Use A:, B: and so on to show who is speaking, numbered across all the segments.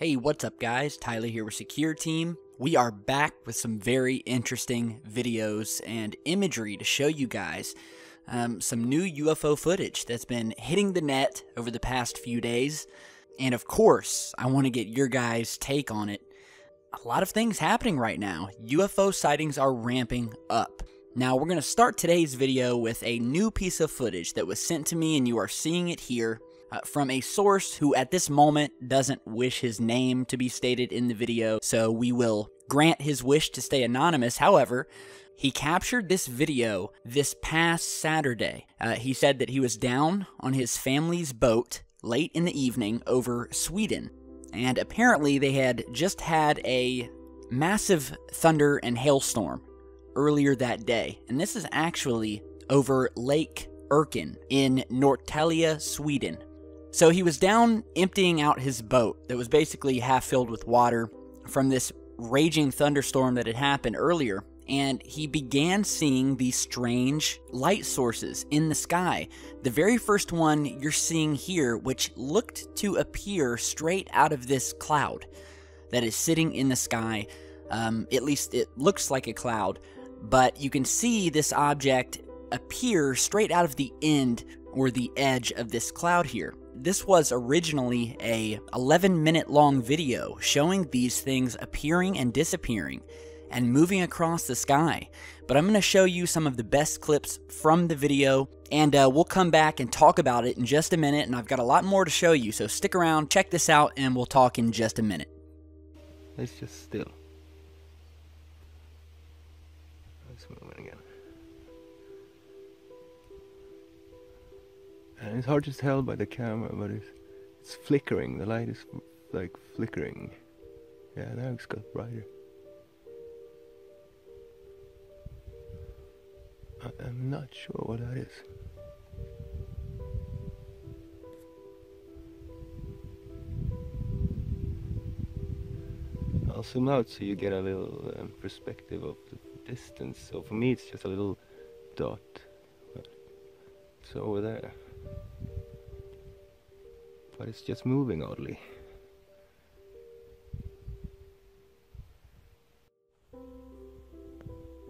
A: Hey, what's up guys? Tyler here with Secureteam. We are back with some very interesting videos and imagery to show you guys some new UFO footage that's been hitting the net over the past few days. And of course, I want to get your guys' take on it. A lot of things happening right now. UFO sightings are ramping up. Now, we're going to start today's video with a new piece of footage that was sent to me, and you are seeing it here. From a source who at this moment doesn't wish his name to be stated in the video, so we will grant his wish to stay anonymous. However, he captured this video this past Saturday. He said that he was down on his family's boat late in the evening over Sweden, and apparently they had just had a massive thunder and hailstorm earlier that day, and this is actually over Lake Erken in Norrtälje, Sweden. So he was down emptying out his boat that was basically half filled with water from this raging thunderstorm that had happened earlier, and he began seeing these strange light sources in the sky. The very first one you're seeing here, which looked to appear straight out of this cloud that is sitting in the sky. At least it looks like a cloud, but you can see this object appear straight out of the end or the edge of this cloud here. This was originally a 11-minute long video showing these things appearing and disappearing and moving across the sky. But I'm going to show you some of the best clips from the video, and we'll come back and talk about it in just a minute, and I've got a lot more to show you, so stick around, check this out, and we'll talk in just a minute.
B: It's just still. Let's move it again. And it's hard to tell by the camera, but it's flickering. The light is like flickering. Yeah, now it's got brighter. I'm not sure what that is. I'll zoom out so you get a little perspective of the distance. So for me it's just a little dot. It's over there. But it's just moving oddly.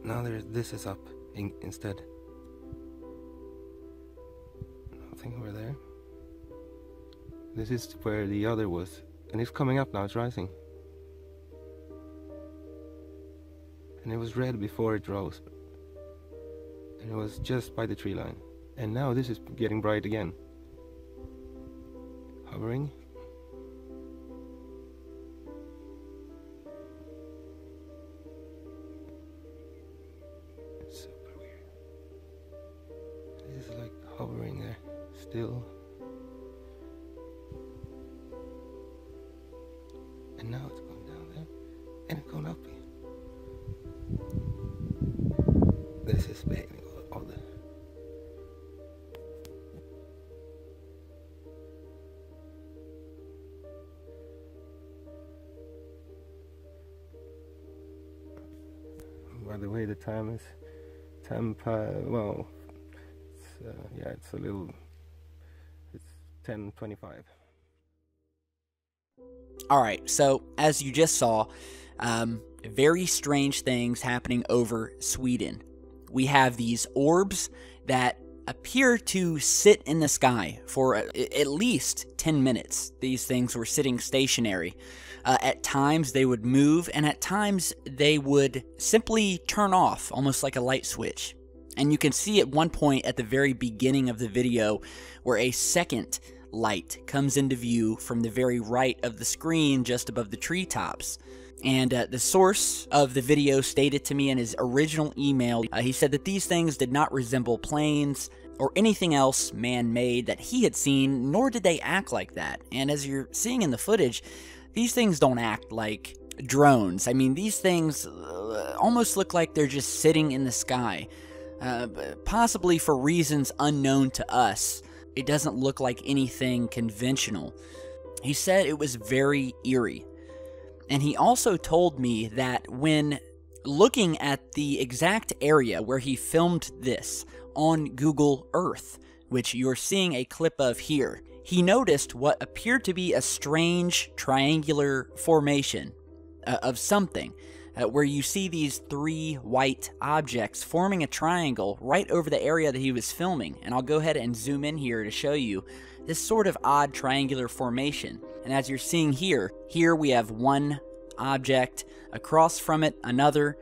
B: Now this is up instead. Nothing over there. This is where the other was. And it's coming up now, it's rising. And it was red before it rose. And it was just by the tree line. And now this is getting bright again. Hovering. It's super weird. This is like hovering there, still. And now it's going down there, and it's going up here. This is behaving all the. By the way, the time is well, it's a little, it's 10:25.
A: Alright, so as you just saw, very strange things happening over Sweden. We have these orbs that appear to sit in the sky for at least 10 minutes. These things were sitting stationary. At times they would move, and at times they would simply turn off, almost like a light switch. And you can see at one point at the very beginning of the video where a second light comes into view from the very right of the screen just above the treetops. And the source of the video stated to me in his original email, he said that these things did not resemble planes or anything else man-made that he had seen, nor did they act like that. And as you're seeing in the footage, these things don't act like drones. I mean, these things almost look like they're just sitting in the sky, possibly for reasons unknown to us. It doesn't look like anything conventional. He said it was very eerie. And he also told me that when looking at the exact area where he filmed this on Google Earth, which you're seeing a clip of here. He noticed what appeared to be a strange triangular formation of something, where you see these 3 white objects forming a triangle right over the area that he was filming. And I'll go ahead and zoom in here to show you this sort of odd triangular formation. And as you're seeing here we have one object, across from it another,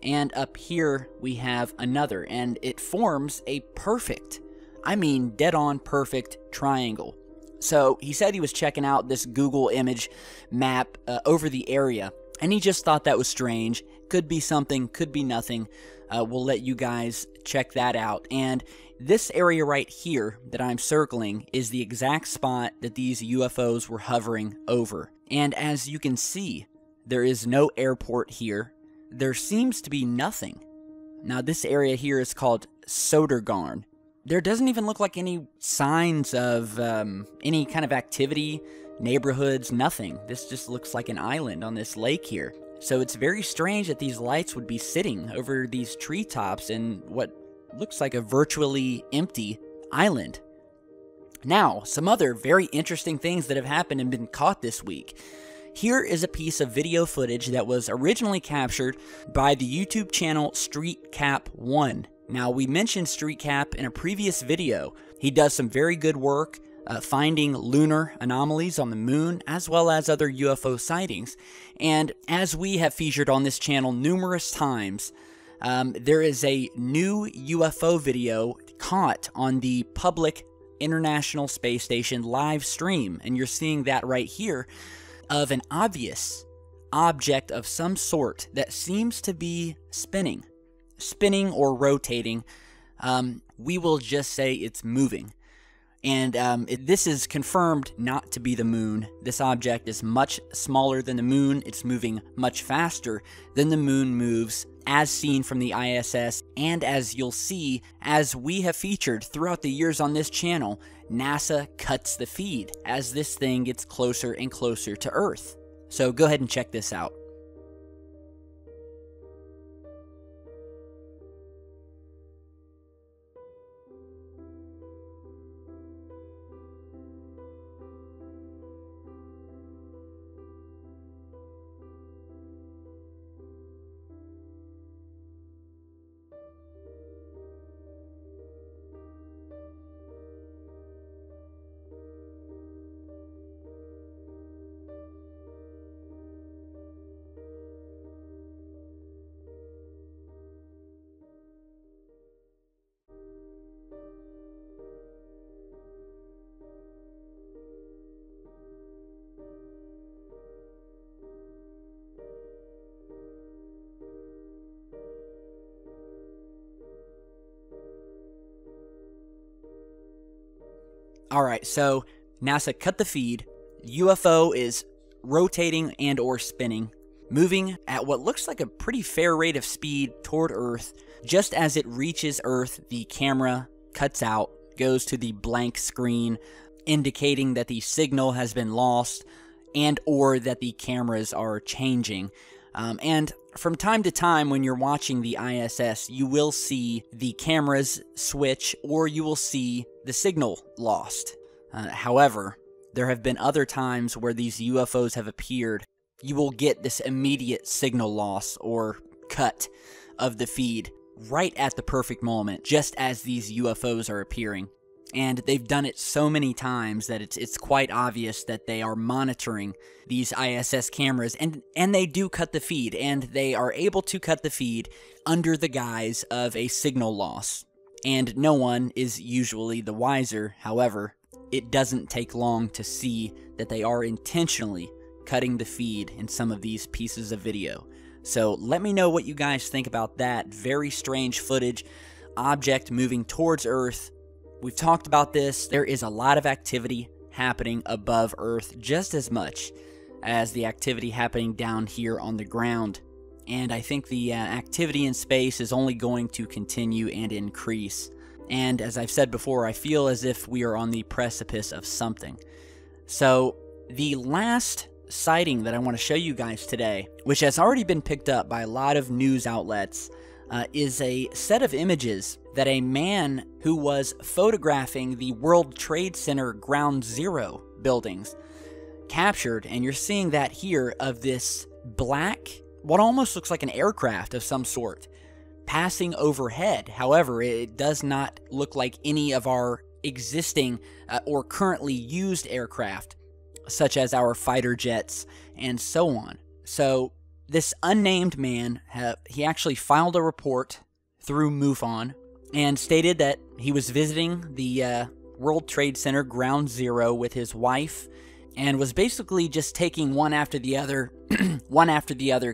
A: and up here we have another, and it forms a perfect, I mean dead-on perfect triangle. So he said he was checking out this Google image map over the area, and he just thought that was strange. Could be something, could be nothing. We'll let you guys check that out. And this area right here that I'm circling is the exact spot that these UFOs were hovering over. And as you can see, there is no airport here. There seems to be nothing. Now this area here is called Sodergarn. There doesn't even look like any signs of any kind of activity, neighborhoods, nothing. This just looks like an island on this lake here. So it's very strange that these lights would be sitting over these treetops in what looks like a virtually empty island. Now, some other very interesting things that have happened and been caught this week. Here is a piece of video footage that was originally captured by the YouTube channel StreetCap1. Now, we mentioned StreetCap in a previous video. He does some very good work finding lunar anomalies on the moon, as well as other UFO sightings. And as we have featured on this channel numerous times, there is a new UFO video caught on the public International Space Station live stream, and you're seeing that right here, of an obvious object of some sort that seems to be spinning or rotating. We will just say it's moving. And this is confirmed not to be the moon. This object is much smaller than the moon. It's moving much faster than the moon moves, as seen from the ISS. And as you'll see, as we have featured throughout the years on this channel, NASA cuts the feed as this thing gets closer and closer to Earth. So go ahead and check this out. Alright, so NASA cut the feed. UFO is rotating and or spinning, moving at what looks like a pretty fair rate of speed toward Earth. Just as it reaches Earth, the camera cuts out, goes to the blank screen, indicating that the signal has been lost and or that the cameras are changing. And from time to time when you're watching the ISS, you will see the cameras switch or you will see the signal lost. However, there have been other times where these UFOs have appeared. You will get this immediate signal loss or cut of the feed right at the perfect moment, just as these UFOs are appearing. And they've done it so many times that it's quite obvious that they are monitoring these ISS cameras, and they do cut the feed, and they are able to cut the feed under the guise of a signal loss. And no one is usually the wiser. However, it doesn't take long to see that they are intentionally cutting the feed in some of these pieces of video. So let me know what you guys think about that very strange footage, object moving towards Earth. We've talked about this. There is a lot of activity happening above Earth, just as much as the activity happening down here on the ground. And I think the activity in space is only going to continue and increase. And as I've said before, I feel as if we are on the precipice of something. So the last sighting that I want to show you guys today, which has already been picked up by a lot of news outlets, is a set of images that a man who was photographing the World Trade Center Ground Zero buildings captured, and you're seeing that here, of this black, what almost looks like an aircraft of some sort, passing overhead. However, it does not look like any of our existing or currently used aircraft, such as our fighter jets and so on. So this unnamed man, he actually filed a report through MUFON and stated that he was visiting the World Trade Center Ground Zero with his wife, and was basically just taking one after the other,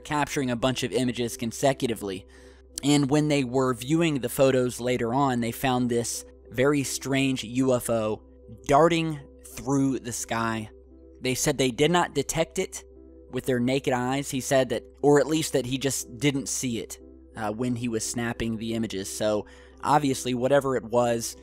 A: capturing a bunch of images consecutively. And when they were viewing the photos later on, they found this very strange UFO darting through the sky. They said they did not detect it with their naked eyes. He said that, or at least that he just didn't see it when he was snapping the images. So obviously, whatever it was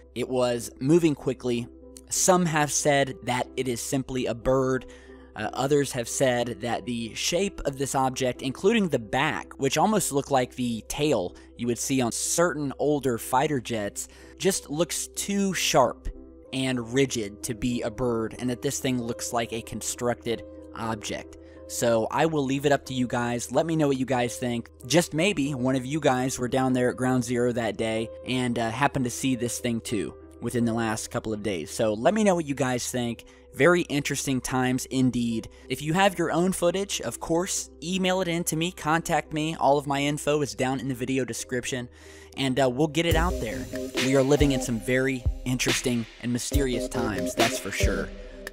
A: moving quickly. Some have said that it is simply a bird. Others have said that the shape of this object, including the back, which almost looked like the tail you would see on certain older fighter jets, just looks too sharp and rigid to be a bird, and that this thing looks like a constructed object. So I will leave it up to you guys. Let me know what you guys think. Just maybe one of you guys were down there at Ground Zero that day and happened to see this thing too within the last couple of days. So let me know what you guys think. Very interesting times indeed. If you have your own footage, of course, email it in to me, contact me. All of my info is down in the video description, and we'll get it out there. We are living in some very interesting and mysterious times, that's for sure.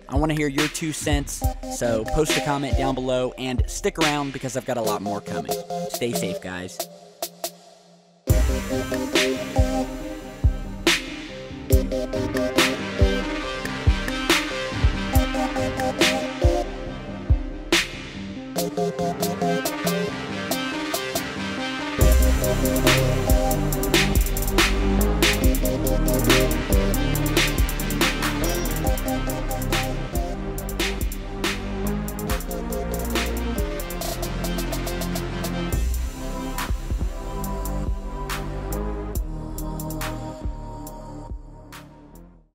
A: I want to hear your 2 cents, so post a comment down below and stick around because I've got a lot more coming. Stay safe, guys.
C: Thank you.